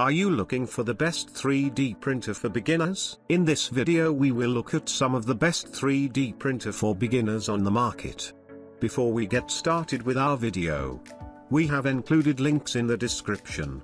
Are you looking for the best 3D printer for beginners? In this video we will look at some of the best 3D printer for beginners on the market. Before we get started with our video, we have included links in the description.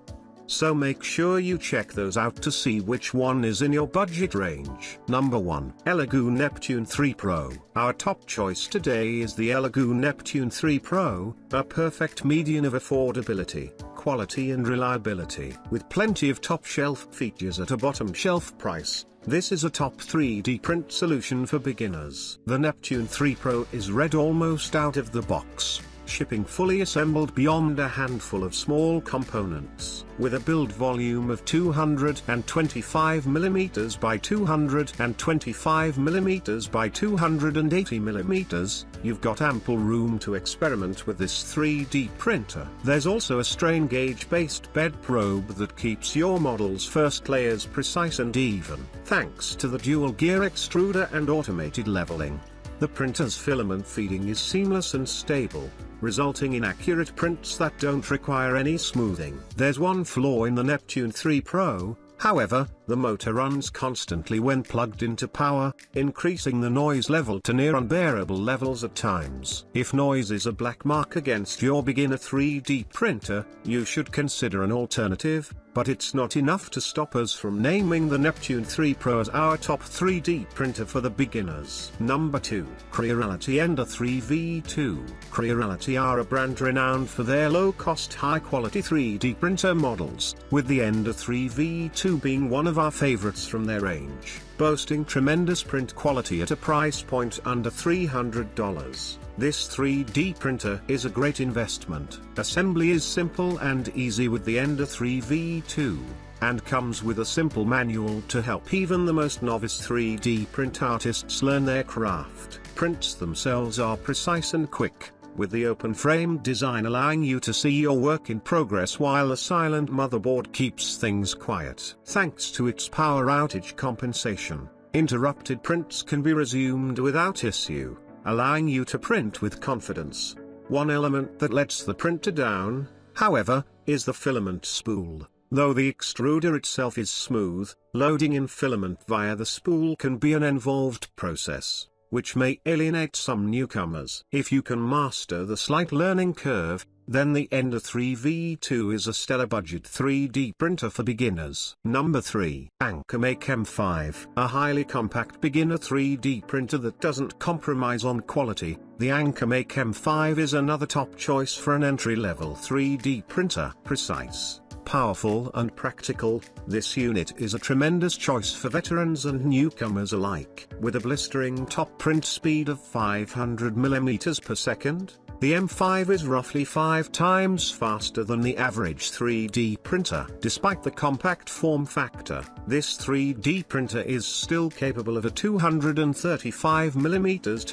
So make sure you check those out to see which one is in your budget range. Number 1. Elegoo Neptune 3 Pro. Our top choice today is the Elegoo Neptune 3 Pro, a perfect median of affordability, quality and reliability. With plenty of top-shelf features at a bottom-shelf price, this is a top 3D print solution for beginners. The Neptune 3 Pro is ready almost out of the box, shipping fully assembled beyond a handful of small components. With a build volume of 225mm by 225mm by 280mm, you've got ample room to experiment with this 3D printer. There's also a strain gauge-based bed probe that keeps your model's first layers precise and even. Thanks to the dual gear extruder and automated leveling, the printer's filament feeding is seamless and stable, resulting in accurate prints that don't require any smoothing. There's one flaw in the Neptune 3 Pro, however, the motor runs constantly when plugged into power, increasing the noise level to near unbearable levels at times. If noise is a black mark against your beginner 3D printer, you should consider an alternative, but it's not enough to stop us from naming the Neptune 3 Pro as our top 3D printer for the beginners. Number 2. Creality Ender 3 V2. Creality are a brand renowned for their low-cost high-quality 3D printer models, with the Ender 3 V2 being one of our favorites from their range, boasting tremendous print quality at a price point under $300. This 3D printer is a great investment. Assembly is simple and easy with the Ender 3 V2, and comes with a simple manual to help even the most novice 3D print artists learn their craft. Prints themselves are precise and quick, with the open frame design allowing you to see your work in progress while the silent motherboard keeps things quiet. Thanks to its power outage compensation, interrupted prints can be resumed without issue, allowing you to print with confidence. One element that lets the printer down, however, is the filament spool. Though the extruder itself is smooth, loading in filament via the spool can be an involved process, which may alienate some newcomers. If you can master the slight learning curve, then the Ender 3 V2 is a stellar budget 3D printer for beginners. Number 3. AnkerMake M5. A highly compact beginner 3D printer that doesn't compromise on quality, the AnkerMake M5 is another top choice for an entry-level 3D printer. Precise, powerful and practical, this unit is a tremendous choice for veterans and newcomers alike. With a blistering top print speed of 500mm per second, the M5 is roughly 5 times faster than the average 3D printer. Despite the compact form factor, this 3D printer is still capable of a 235mm x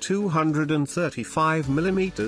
235mm x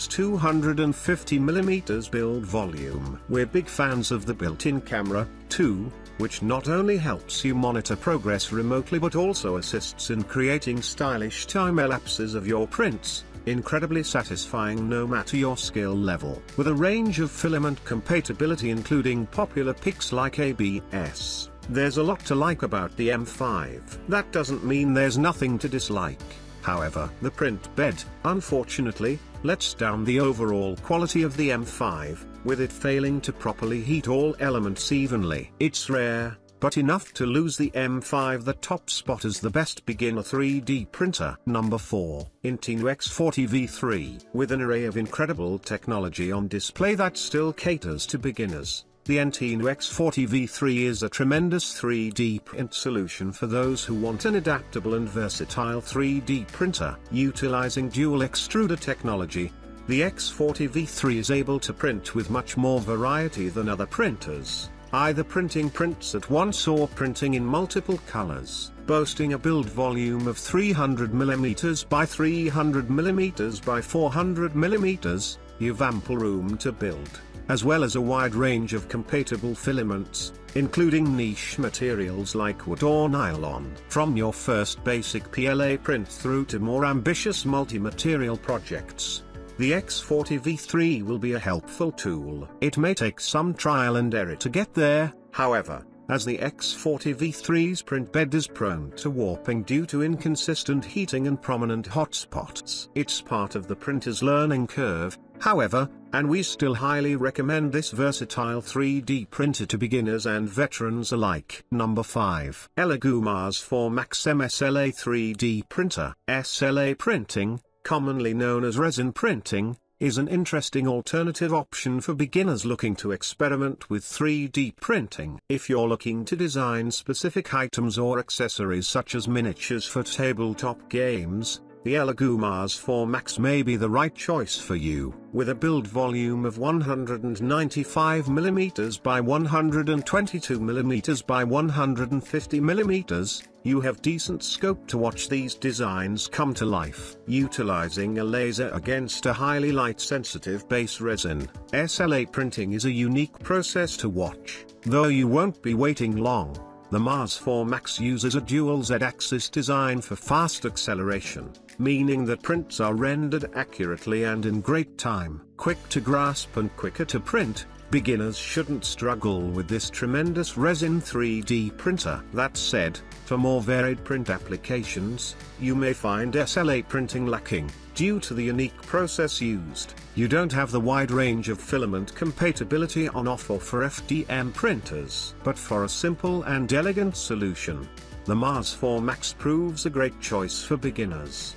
250mm build volume. We're big fans of the built-in camera, too, which not only helps you monitor progress remotely but also assists in creating stylish time-lapses of your prints, incredibly satisfying no matter your skill level. With a range of filament compatibility including popular picks like ABS, there's a lot to like about the M5. That doesn't mean there's nothing to dislike. However, the print bed, unfortunately, lets down the overall quality of the M5, with it failing to properly heat all elements evenly. It's rare, but enough to lose the M5 the top spot as the best beginner 3D printer. Number 4. Intino X40 V3. With an array of incredible technology on display that still caters to beginners, the Intino X40 V3 is a tremendous 3D print solution for those who want an adaptable and versatile 3D printer. Utilizing dual extruder technology, the X40 V3 is able to print with much more variety than other printers, either printing prints at once or printing in multiple colors. Boasting a build volume of 300mm by 300mm by 400mm, you've ample room to build, as well as a wide range of compatible filaments, including niche materials like wood or nylon. From your first basic PLA print through to more ambitious multi-material projects, the X40 V3 will be a helpful tool. It may take some trial and error to get there, however, as the X40 V3's print bed is prone to warping due to inconsistent heating and prominent hotspots. It's part of the printer's learning curve, however, and we still highly recommend this versatile 3D printer to beginners and veterans alike. Number 5. Elegoo Mars 4 Max MSLA 3D Printer. SLA printing, commonly known as resin printing, is an interesting alternative option for beginners looking to experiment with 3D printing. If you're looking to design specific items or accessories such as miniatures for tabletop games, the Elegoo Mars 4 Max may be the right choice for you. With a build volume of 195mm by 122mm by 150mm, you have decent scope to watch these designs come to life. Utilizing a laser against a highly light-sensitive base resin, SLA printing is a unique process to watch. Though you won't be waiting long, the Mars 4 Max uses a dual Z-axis design for fast acceleration, meaning that prints are rendered accurately and in great time. Quick to grasp and quicker to print, beginners shouldn't struggle with this tremendous resin 3D printer. That said, for more varied print applications, you may find SLA printing lacking, due to the unique process used. You don't have the wide range of filament compatibility on offer for FDM printers. But for a simple and elegant solution, the Mars 4 Max proves a great choice for beginners.